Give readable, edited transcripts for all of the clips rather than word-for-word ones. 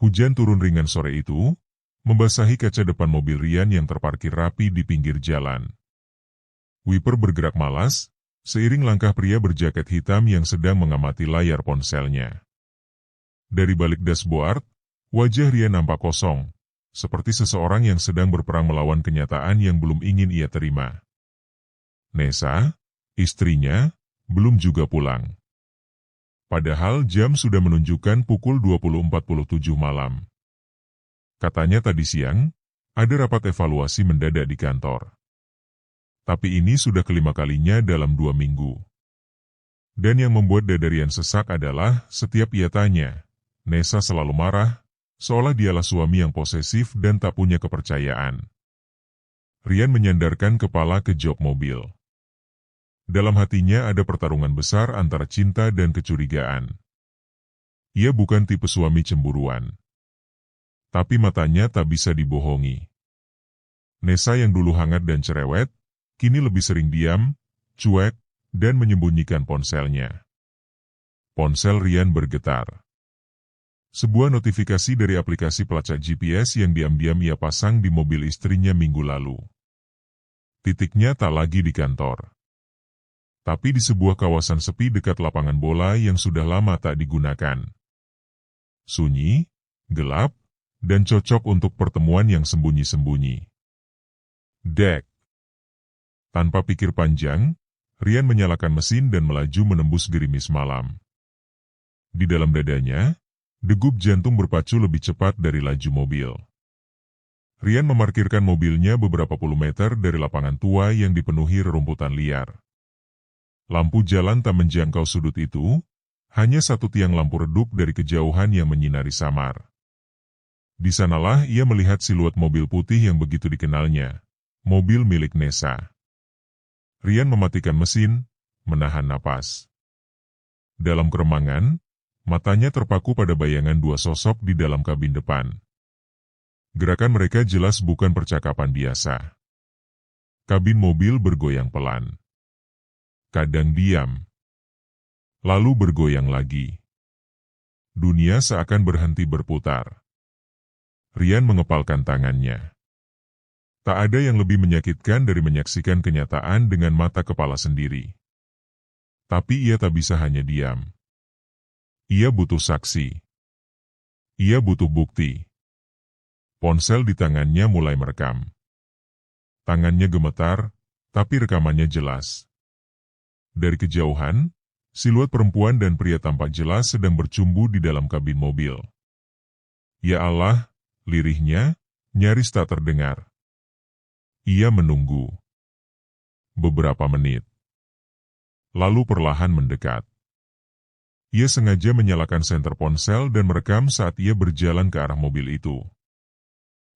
Hujan turun ringan sore itu, membasahi kaca depan mobil Rian yang terparkir rapi di pinggir jalan. Wiper bergerak malas, seiring langkah pria berjaket hitam yang sedang mengamati layar ponselnya. Dari balik dashboard, wajah Rian nampak kosong, seperti seseorang yang sedang berperang melawan kenyataan yang belum ingin ia terima. Nessa, istrinya, belum juga pulang. Padahal jam sudah menunjukkan pukul 20.47 malam. Katanya tadi siang, ada rapat evaluasi mendadak di kantor. Tapi ini sudah kelima kalinya dalam 2 minggu. Dan yang membuat dada Rian sesak adalah, setiap ia tanya, Nessa selalu marah, seolah dialah suami yang posesif dan tak punya kepercayaan. Rian menyandarkan kepala ke jok mobil. Dalam hatinya ada pertarungan besar antara cinta dan kecurigaan. Ia bukan tipe suami cemburuan. Tapi matanya tak bisa dibohongi. Nessa yang dulu hangat dan cerewet, kini lebih sering diam, cuek, dan menyembunyikan ponselnya. Ponsel Rian bergetar. Sebuah notifikasi dari aplikasi pelacak GPS yang diam-diam ia pasang di mobil istrinya minggu lalu. Titiknya tak lagi di kantor, tapi di sebuah kawasan sepi dekat lapangan bola yang sudah lama tak digunakan. Sunyi, gelap, dan cocok untuk pertemuan yang sembunyi-sembunyi. Dek. Tanpa pikir panjang, Rian menyalakan mesin dan melaju menembus gerimis malam. Di dalam dadanya, degup jantung berpacu lebih cepat dari laju mobil. Rian memarkirkan mobilnya beberapa puluh meter dari lapangan tua yang dipenuhi rerumputan liar. Lampu jalan tak menjangkau sudut itu, hanya satu tiang lampu redup dari kejauhan yang menyinari samar. Di sanalah ia melihat siluet mobil putih yang begitu dikenalnya, mobil milik Nessa. Rian mematikan mesin, menahan napas. Dalam keremangan, matanya terpaku pada bayangan dua sosok di dalam kabin depan. Gerakan mereka jelas bukan percakapan biasa. Kabin mobil bergoyang pelan. Kadang diam, lalu bergoyang lagi. Dunia seakan berhenti berputar. Rian mengepalkan tangannya. Tak ada yang lebih menyakitkan dari menyaksikan kenyataan dengan mata kepala sendiri. Tapi ia tak bisa hanya diam. Ia butuh saksi. Ia butuh bukti. Ponsel di tangannya mulai merekam. Tangannya gemetar, tapi rekamannya jelas. Dari kejauhan, siluet perempuan dan pria tampak jelas sedang bercumbu di dalam kabin mobil. Ya Allah, lirihnya, nyaris tak terdengar. Ia menunggu. Beberapa menit. Lalu perlahan mendekat. Ia sengaja menyalakan senter ponsel dan merekam saat ia berjalan ke arah mobil itu.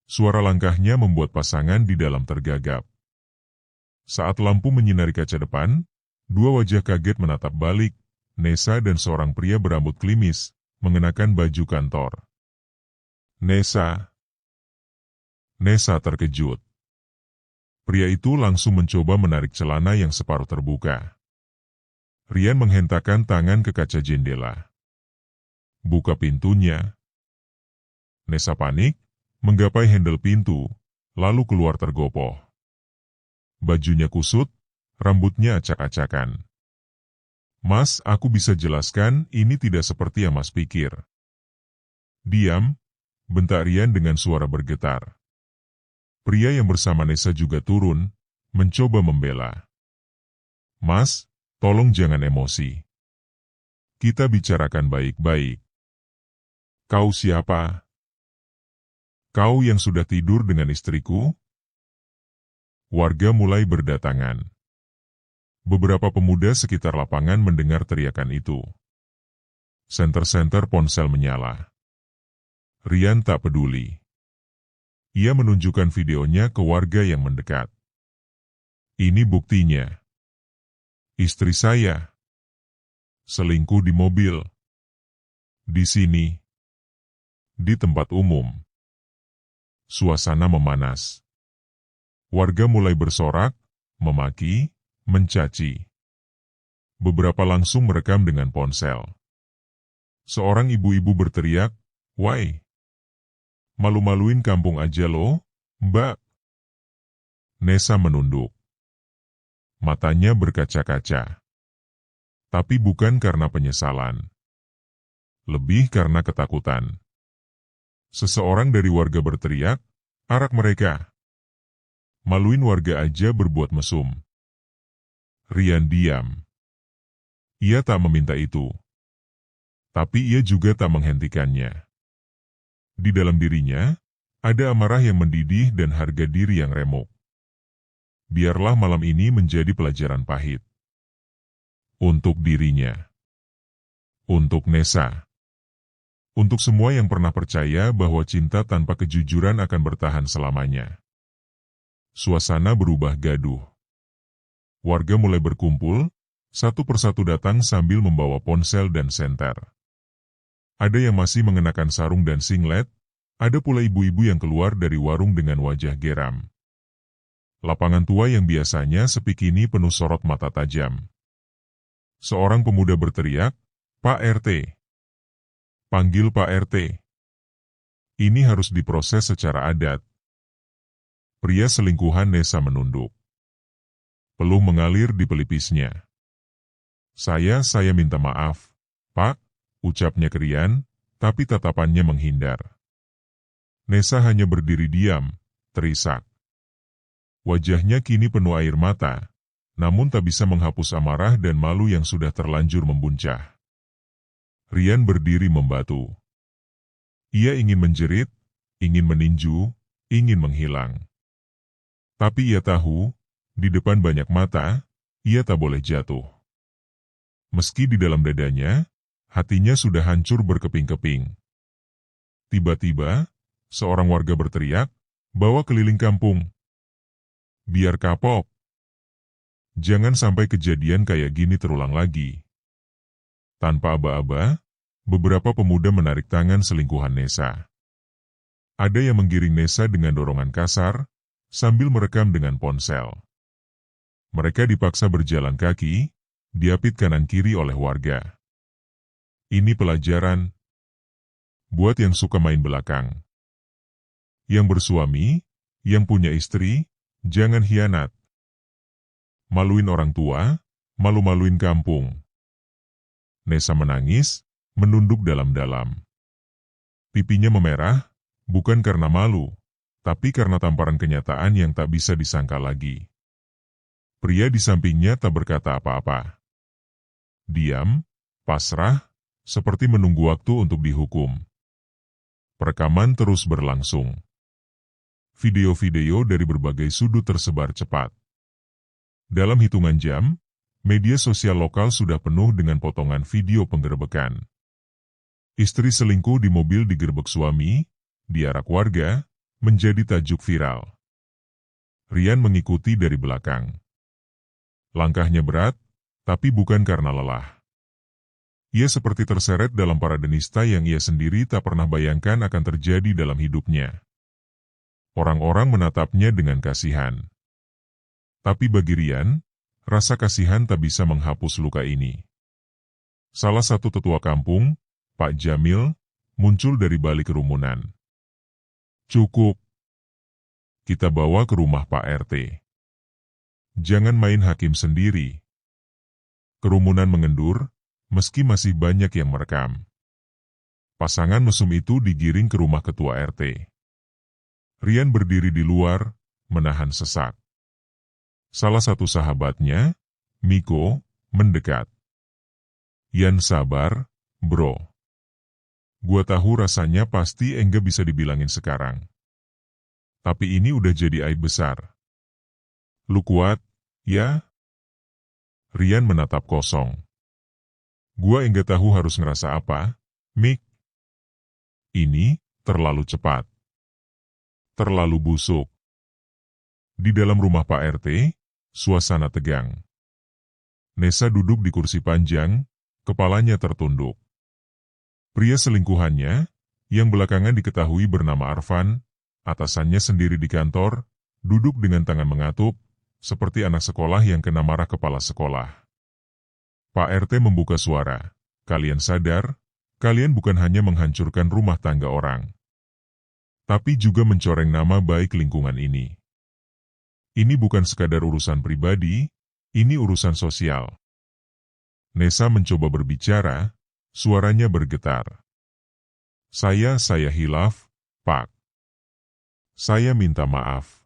Suara langkahnya membuat pasangan di dalam tergagap. Saat lampu menyinari kaca depan, dua wajah kaget menatap balik, Nessa dan seorang pria berambut klimis, mengenakan baju kantor. Nessa. Nessa terkejut. Pria itu langsung mencoba menarik celana yang separuh terbuka. Rian menghentakkan tangan ke kaca jendela. Buka pintunya. Nessa panik, menggapai handle pintu, lalu keluar tergopoh. Bajunya kusut, rambutnya acak-acakan. Mas, aku bisa jelaskan, ini tidak seperti yang Mas pikir. Diam, bentak Rian dengan suara bergetar. Pria yang bersama Nessa juga turun, mencoba membela. Mas, tolong jangan emosi. Kita bicarakan baik-baik. Kau siapa? Kau yang sudah tidur dengan istriku? Warga mulai berdatangan. Beberapa pemuda sekitar lapangan mendengar teriakan itu. Senter-senter ponsel menyala. Rian tak peduli. Ia menunjukkan videonya ke warga yang mendekat. Ini buktinya. Istri saya selingkuh di mobil. Di sini. Di tempat umum. Suasana memanas. Warga mulai bersorak, memaki, mencaci. Beberapa langsung merekam dengan ponsel. Seorang ibu-ibu berteriak, "Why? Malu-maluin kampung aja lo, Mbak. Nessa menunduk. Matanya berkaca-kaca. Tapi bukan karena penyesalan. Lebih karena ketakutan. Seseorang dari warga berteriak, "Arak mereka!" Maluin warga aja berbuat mesum. Rian diam. Ia tak meminta itu. Tapi ia juga tak menghentikannya. Di dalam dirinya, ada amarah yang mendidih dan harga diri yang remuk. Biarlah malam ini menjadi pelajaran pahit. Untuk dirinya. Untuk Nessa. Untuk semua yang pernah percaya bahwa cinta tanpa kejujuran akan bertahan selamanya. Suasana berubah gaduh. Warga mulai berkumpul, satu persatu datang sambil membawa ponsel dan senter. Ada yang masih mengenakan sarung dan singlet, ada pula ibu-ibu yang keluar dari warung dengan wajah geram. Lapangan tua yang biasanya sepi kini penuh sorot mata tajam. Seorang pemuda berteriak, "Pak RT! Panggil Pak RT! Ini harus diproses secara adat." Pria selingkuhan Nessa menunduk. Peluh mengalir di pelipisnya. Saya minta maaf, Pak," ucapnya ke Rian, tapi tatapannya menghindar. Nessa hanya berdiri diam, terisak. Wajahnya kini penuh air mata, namun tak bisa menghapus amarah dan malu yang sudah terlanjur membuncah. Rian berdiri membatu. Ia ingin menjerit, ingin meninju, ingin menghilang. Tapi ia tahu, di depan banyak mata, ia tak boleh jatuh. Meski di dalam dadanya, hatinya sudah hancur berkeping-keping. Tiba-tiba, seorang warga berteriak, "Bawa keliling kampung. Biar kapok. Jangan sampai kejadian kayak gini terulang lagi." Tanpa aba-aba, beberapa pemuda menarik tangan selingkuhan Nessa. Ada yang menggiring Nessa dengan dorongan kasar, sambil merekam dengan ponsel. Mereka dipaksa berjalan kaki, diapit kanan-kiri oleh warga. Ini pelajaran buat yang suka main belakang. Yang bersuami, yang punya istri, jangan hianat. Maluin orang tua, malu-maluin kampung. Nessa menangis, menunduk dalam-dalam. Pipinya memerah, bukan karena malu, tapi karena tamparan kenyataan yang tak bisa disangka lagi. Pria di sampingnya tak berkata apa-apa. Diam, pasrah, seperti menunggu waktu untuk dihukum. Perekaman terus berlangsung. Video-video dari berbagai sudut tersebar cepat. Dalam hitungan jam, media sosial lokal sudah penuh dengan potongan video penggerebekan. Istri selingkuh di mobil digerebek suami, diarak warga, menjadi tajuk viral. Rian mengikuti dari belakang. Langkahnya berat, tapi bukan karena lelah. Ia seperti terseret dalam parade nista yang ia sendiri tak pernah bayangkan akan terjadi dalam hidupnya. Orang-orang menatapnya dengan kasihan. Tapi bagi Rian, rasa kasihan tak bisa menghapus luka ini. Salah satu tetua kampung, Pak Jamil, muncul dari balik kerumunan. "Cukup. Kita bawa ke rumah Pak RT. Jangan main hakim sendiri." Kerumunan mengendur, meski masih banyak yang merekam. Pasangan mesum itu digiring ke rumah ketua RT. Rian berdiri di luar, menahan sesak. Salah satu sahabatnya, Miko, mendekat. "Yan sabar, bro. Gua tahu rasanya pasti enggak bisa dibilangin sekarang. Tapi ini udah jadi aib besar. Lu kuat, ya?" Rian menatap kosong. "Gua enggak tahu harus ngerasa apa, Mik. Ini terlalu cepat. Terlalu busuk." Di dalam rumah Pak RT, suasana tegang. Nessa duduk di kursi panjang, kepalanya tertunduk. Pria selingkuhannya, yang belakangan diketahui bernama Arfan, atasannya sendiri di kantor, duduk dengan tangan mengatup, seperti anak sekolah yang kena marah kepala sekolah. Pak RT membuka suara, "Kalian sadar, kalian bukan hanya menghancurkan rumah tangga orang. tapi juga mencoreng nama baik lingkungan ini. Ini bukan sekadar urusan pribadi, ini urusan sosial. Nessa mencoba berbicara, suaranya bergetar. Saya hilaf, Pak. Saya minta maaf.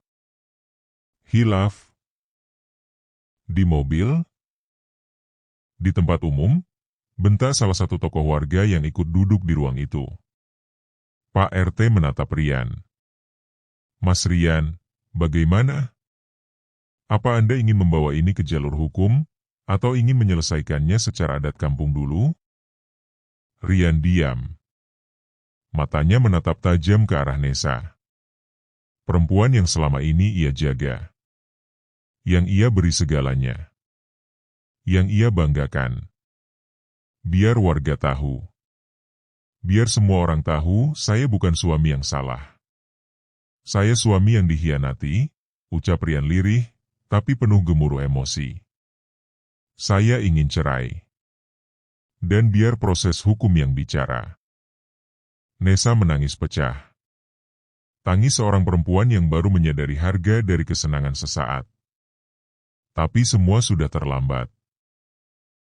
Hilaf. Di mobil? Di tempat umum? Bentak salah satu tokoh warga yang ikut duduk di ruang itu. Pak RT menatap Rian. Mas Rian, bagaimana? Apa Anda ingin membawa ini ke jalur hukum, atau ingin menyelesaikannya secara adat kampung dulu? Rian diam. Matanya menatap tajam ke arah Nessa. Perempuan yang selama ini ia jaga. Yang ia beri segalanya. Yang ia banggakan. Biar warga tahu. Biar semua orang tahu, saya bukan suami yang salah. Saya suami yang dikhianati, ucap Rian lirih, tapi penuh gemuruh emosi. Saya ingin cerai. Dan biar proses hukum yang bicara. Nessa menangis pecah. Tangis seorang perempuan yang baru menyadari harga dari kesenangan sesaat. Tapi semua sudah terlambat.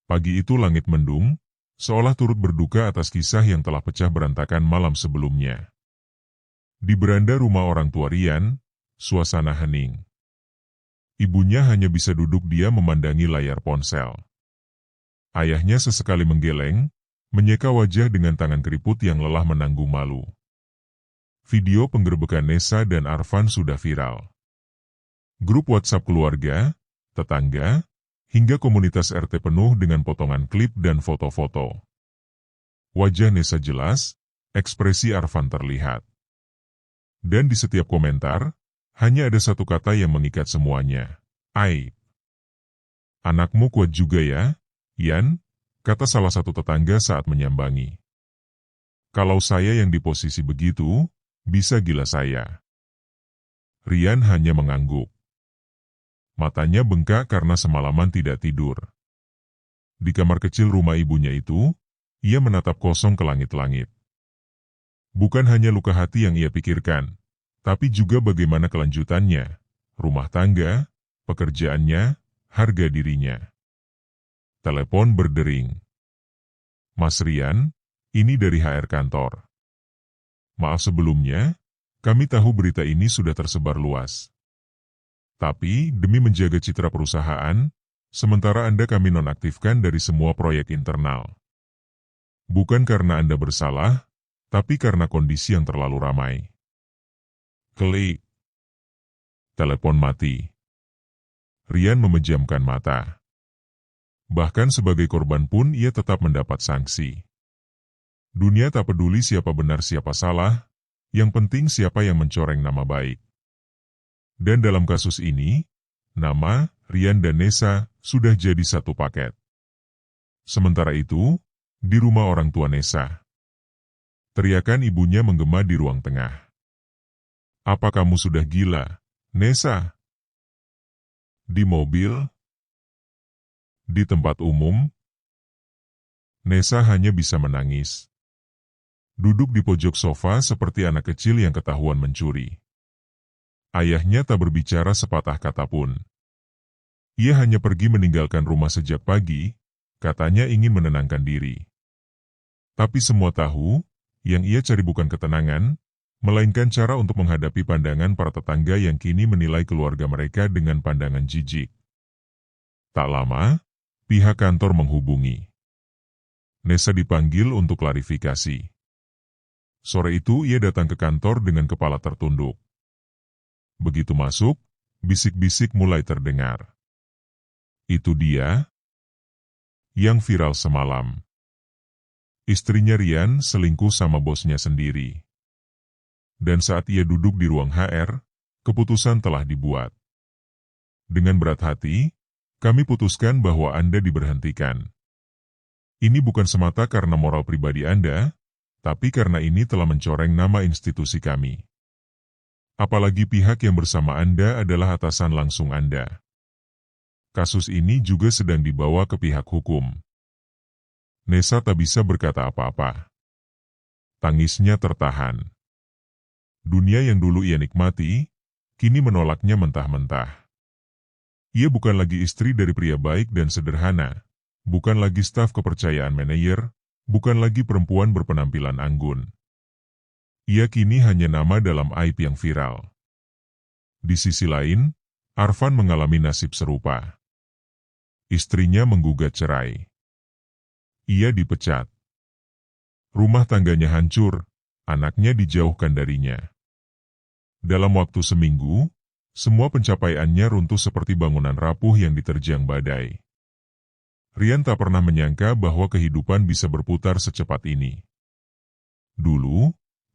Pagi itu langit mendung, seolah turut berduka atas kisah yang telah pecah berantakan malam sebelumnya. Di beranda rumah orang tua Rian, suasana hening. Ibunya hanya bisa duduk diam memandangi layar ponsel. Ayahnya sesekali menggeleng, menyeka wajah dengan tangan keriput yang lelah menanggung malu. Video penggerbekan Nessa dan Arfan sudah viral. Grup WhatsApp keluarga, tetangga, hingga komunitas RT penuh dengan potongan klip dan foto-foto. Wajah Nessa jelas, ekspresi Arfan terlihat. Dan di setiap komentar, hanya ada satu kata yang mengikat semuanya. Aib. Anakmu kuat juga ya, Yan, kata salah satu tetangga saat menyambangi. Kalau saya yang di posisi begitu, bisa gila saya. Rian hanya mengangguk. Matanya bengkak karena semalaman tidak tidur. Di kamar kecil rumah ibunya itu, ia menatap kosong ke langit-langit. Bukan hanya luka hati yang ia pikirkan, tapi juga bagaimana kelanjutannya, rumah tangga, pekerjaannya, harga dirinya. Telepon berdering. Mas Rian, ini dari HR kantor. Maaf sebelumnya, kami tahu berita ini sudah tersebar luas. Tapi, demi menjaga citra perusahaan, sementara Anda kami nonaktifkan dari semua proyek internal. Bukan karena Anda bersalah, tapi karena kondisi yang terlalu ramai. Klik. Telepon mati. Rian memejamkan mata. Bahkan sebagai korban pun ia tetap mendapat sanksi. Dunia tak peduli siapa benar siapa salah, yang penting siapa yang mencoreng nama baik. Dan dalam kasus ini, nama, Rian dan Nessa sudah jadi satu paket. Sementara itu, di rumah orang tua Nessa, teriakan ibunya menggema di ruang tengah. Apa kamu sudah gila, Nessa? Di mobil? Di tempat umum? Nessa hanya bisa menangis. Duduk di pojok sofa seperti anak kecil yang ketahuan mencuri. Ayahnya tak berbicara sepatah kata pun. Ia hanya pergi meninggalkan rumah sejak pagi, katanya ingin menenangkan diri. Tapi semua tahu, yang ia cari bukan ketenangan, melainkan cara untuk menghadapi pandangan para tetangga yang kini menilai keluarga mereka dengan pandangan jijik. Tak lama, pihak kantor menghubungi. Nessa dipanggil untuk klarifikasi. Sore itu ia datang ke kantor dengan kepala tertunduk. Begitu masuk, bisik-bisik mulai terdengar. Itu dia yang viral semalam. Istrinya Rian selingkuh sama bosnya sendiri. Dan saat ia duduk di ruang HR, keputusan telah dibuat. Dengan berat hati, kami putuskan bahwa Anda diberhentikan. Ini bukan semata karena moral pribadi Anda, tapi karena ini telah mencoreng nama institusi kami. Apalagi pihak yang bersama Anda adalah atasan langsung Anda. Kasus ini juga sedang dibawa ke pihak hukum. Nessa tak bisa berkata apa-apa. Tangisnya tertahan. Dunia yang dulu ia nikmati, kini menolaknya mentah-mentah. Ia bukan lagi istri dari pria baik dan sederhana, bukan lagi staf kepercayaan manajer, bukan lagi perempuan berpenampilan anggun. Ia kini hanya nama dalam aib yang viral. Di sisi lain, Arfan mengalami nasib serupa. Istrinya menggugat cerai. Ia dipecat. Rumah tangganya hancur, anaknya dijauhkan darinya. Dalam waktu seminggu, semua pencapaiannya runtuh seperti bangunan rapuh yang diterjang badai. Rian tak pernah menyangka bahwa kehidupan bisa berputar secepat ini. Dulu,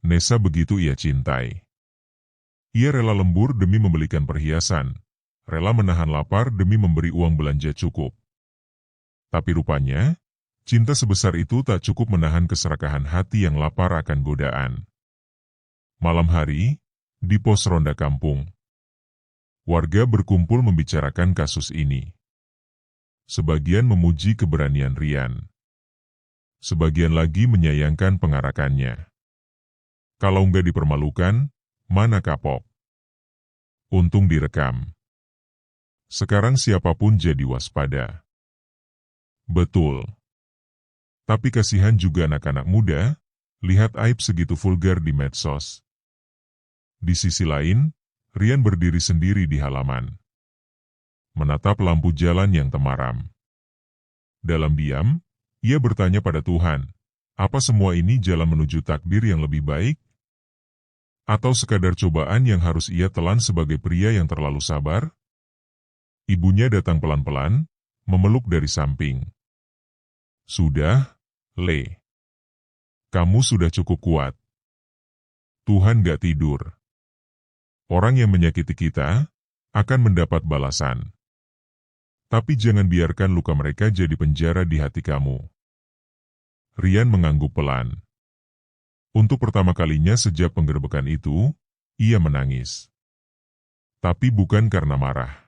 Nessa begitu ia cintai. Ia rela lembur demi membelikan perhiasan, rela menahan lapar demi memberi uang belanja cukup. Tapi rupanya, cinta sebesar itu tak cukup menahan keserakahan hati yang lapar akan godaan. Malam hari, di pos ronda kampung, warga berkumpul membicarakan kasus ini. Sebagian memuji keberanian Rian. Sebagian lagi menyayangkan pengarakannya. Kalau nggak dipermalukan, mana kapok? Untung direkam. Sekarang siapapun jadi waspada. Betul. Tapi kasihan juga anak-anak muda, lihat aib segitu vulgar di medsos. Di sisi lain, Rian berdiri sendiri di halaman, menatap lampu jalan yang temaram. Dalam diam, ia bertanya pada Tuhan, apa semua ini jalan menuju takdir yang lebih baik? Atau sekadar cobaan yang harus ia telan sebagai pria yang terlalu sabar? Ibunya datang pelan-pelan, memeluk dari samping. Sudah, Le. Kamu sudah cukup kuat. Tuhan gak tidur. Orang yang menyakiti kita akan mendapat balasan. Tapi jangan biarkan luka mereka jadi penjara di hati kamu. Rian mengangguk pelan. Untuk pertama kalinya sejak penggerebekan itu, ia menangis. Tapi bukan karena marah.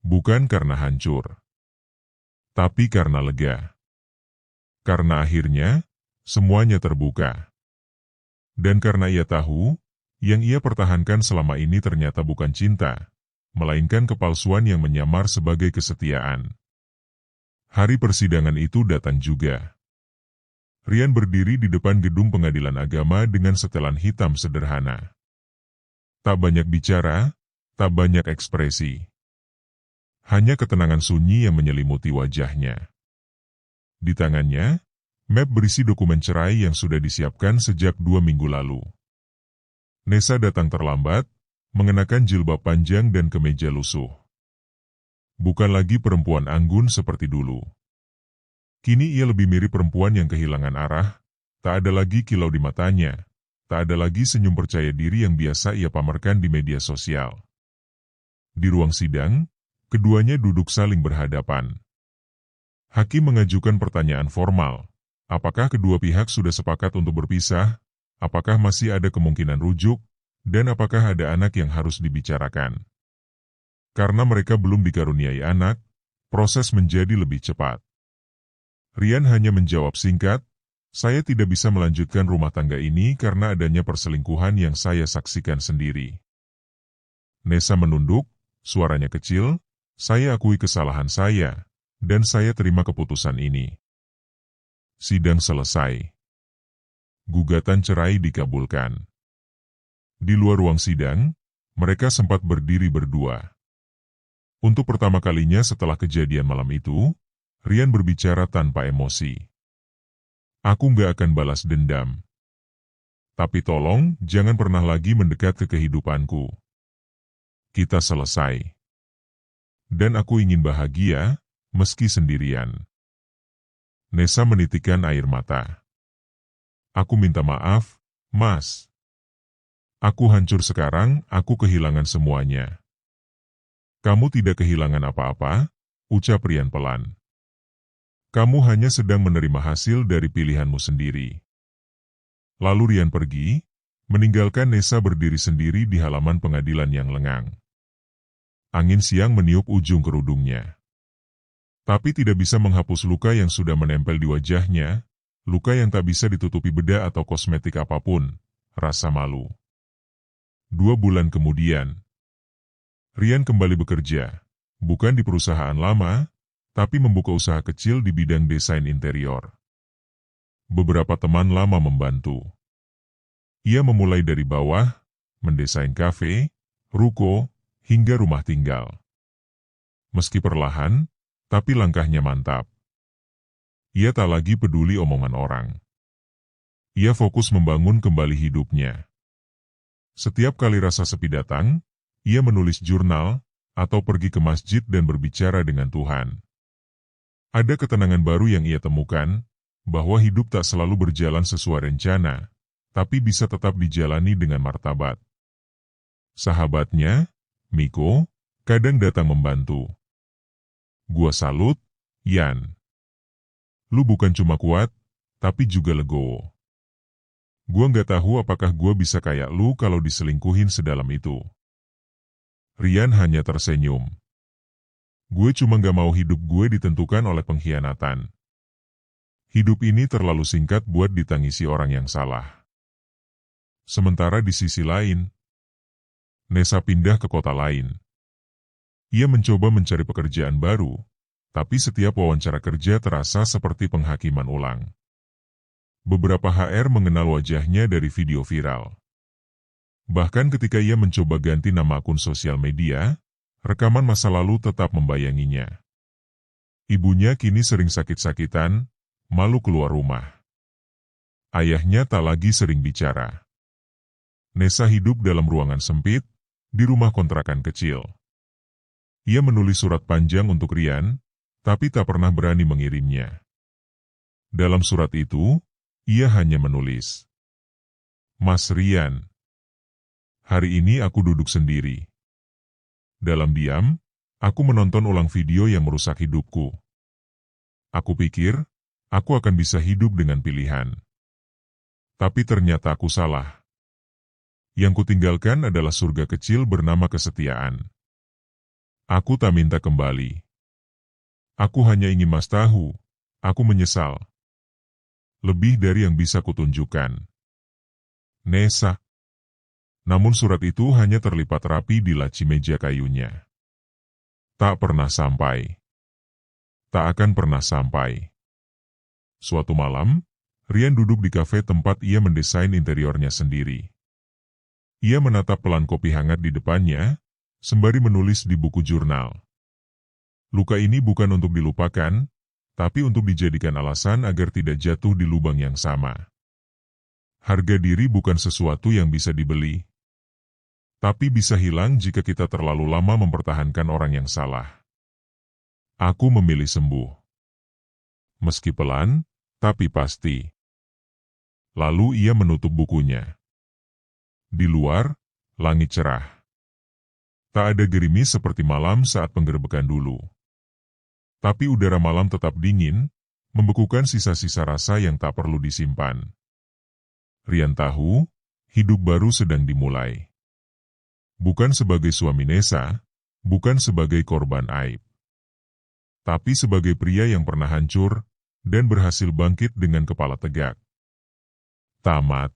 Bukan karena hancur. Tapi karena lega. Karena akhirnya, semuanya terbuka. Dan karena ia tahu, yang ia pertahankan selama ini ternyata bukan cinta, melainkan kepalsuan yang menyamar sebagai kesetiaan. Hari persidangan itu datang juga. Rian berdiri di depan gedung pengadilan agama dengan setelan hitam sederhana. Tak banyak bicara, tak banyak ekspresi. Hanya ketenangan sunyi yang menyelimuti wajahnya. Di tangannya, map berisi dokumen cerai yang sudah disiapkan sejak 2 minggu lalu. Nessa datang terlambat, mengenakan jilbab panjang dan kemeja lusuh. Bukan lagi perempuan anggun seperti dulu. Kini ia lebih mirip perempuan yang kehilangan arah, tak ada lagi kilau di matanya, tak ada lagi senyum percaya diri yang biasa ia pamerkan di media sosial. Di ruang sidang, keduanya duduk saling berhadapan. Hakim mengajukan pertanyaan formal, apakah kedua pihak sudah sepakat untuk berpisah? Apakah masih ada kemungkinan rujuk, dan apakah ada anak yang harus dibicarakan? Karena mereka belum dikaruniai anak, proses menjadi lebih cepat. Rian hanya menjawab singkat, saya tidak bisa melanjutkan rumah tangga ini karena adanya perselingkuhan yang saya saksikan sendiri. Nessa menunduk, suaranya kecil, saya akui kesalahan saya, dan saya terima keputusan ini. Sidang selesai. Gugatan cerai dikabulkan. Di luar ruang sidang, mereka sempat berdiri berdua. Untuk pertama kalinya setelah kejadian malam itu, Rian berbicara tanpa emosi. Aku nggak akan balas dendam. Tapi tolong, jangan pernah lagi mendekat ke kehidupanku. Kita selesai. Dan aku ingin bahagia, meski sendirian. Nessa menitikkan air mata. Aku minta maaf, Mas. Aku hancur sekarang, aku kehilangan semuanya. Kamu tidak kehilangan apa-apa, ucap Rian pelan. Kamu hanya sedang menerima hasil dari pilihanmu sendiri. Lalu Rian pergi, meninggalkan Nessa berdiri sendiri di halaman pengadilan yang lengang. Angin siang meniup ujung kerudungnya. Tapi tidak bisa menghapus luka yang sudah menempel di wajahnya, luka yang tak bisa ditutupi bedah atau kosmetik apapun, rasa malu. 2 bulan kemudian, Rian kembali bekerja, bukan di perusahaan lama, tapi membuka usaha kecil di bidang desain interior. Beberapa teman lama membantu. Ia memulai dari bawah, mendesain kafe, ruko, hingga rumah tinggal. Meski perlahan, tapi langkahnya mantap. Ia tak lagi peduli omongan orang. Ia fokus membangun kembali hidupnya. Setiap kali rasa sepi datang, ia menulis jurnal, atau pergi ke masjid dan berbicara dengan Tuhan. Ada ketenangan baru yang ia temukan, bahwa hidup tak selalu berjalan sesuai rencana, tapi bisa tetap dijalani dengan martabat. Sahabatnya, Miko, kadang datang membantu. Gua salut, Yan. Lu bukan cuma kuat, tapi juga legowo. Gua nggak tahu apakah gua bisa kayak lu kalau diselingkuhin sedalam itu. Rian hanya tersenyum. Gue cuma nggak mau hidup gue ditentukan oleh pengkhianatan. Hidup ini terlalu singkat buat ditangisi orang yang salah. Sementara di sisi lain, Nessa pindah ke kota lain. Ia mencoba mencari pekerjaan baru, tapi setiap wawancara kerja terasa seperti penghakiman ulang. Beberapa HR mengenal wajahnya dari video viral. Bahkan ketika ia mencoba ganti nama akun sosial media, rekaman masa lalu tetap membayanginya. Ibunya kini sering sakit-sakitan, malu keluar rumah. Ayahnya tak lagi sering bicara. Nessa hidup dalam ruangan sempit, di rumah kontrakan kecil. Ia menulis surat panjang untuk Rian, tapi tak pernah berani mengirimnya. Dalam surat itu, ia hanya menulis, "Mas Rian, hari ini aku duduk sendiri. Dalam diam, aku menonton ulang video yang merusak hidupku. Aku pikir, aku akan bisa hidup dengan pilihan. Tapi ternyata aku salah. Yang kutinggalkan adalah surga kecil bernama kesetiaan. Aku tak minta kembali. Aku hanya ingin Mas tahu, aku menyesal. Lebih dari yang bisa kutunjukkan. Nessa." Namun surat itu hanya terlipat rapi di laci meja kayunya. Tak pernah sampai. Tak akan pernah sampai. Suatu malam, Rian duduk di kafe tempat ia mendesain interiornya sendiri. Ia menatap pelan kopi hangat di depannya, sembari menulis di buku jurnal. Luka ini bukan untuk dilupakan, tapi untuk dijadikan alasan agar tidak jatuh di lubang yang sama. Harga diri bukan sesuatu yang bisa dibeli, tapi bisa hilang jika kita terlalu lama mempertahankan orang yang salah. Aku memilih sembuh. Meski pelan, tapi pasti. Lalu ia menutup bukunya. Di luar, langit cerah. Tak ada gerimis seperti malam saat penggerbekan dulu. Tapi udara malam tetap dingin, membekukan sisa-sisa rasa yang tak perlu disimpan. Rian tahu, hidup baru sedang dimulai. Bukan sebagai suami Nessa, bukan sebagai korban aib. Tapi sebagai pria yang pernah hancur, dan berhasil bangkit dengan kepala tegak. Tamat.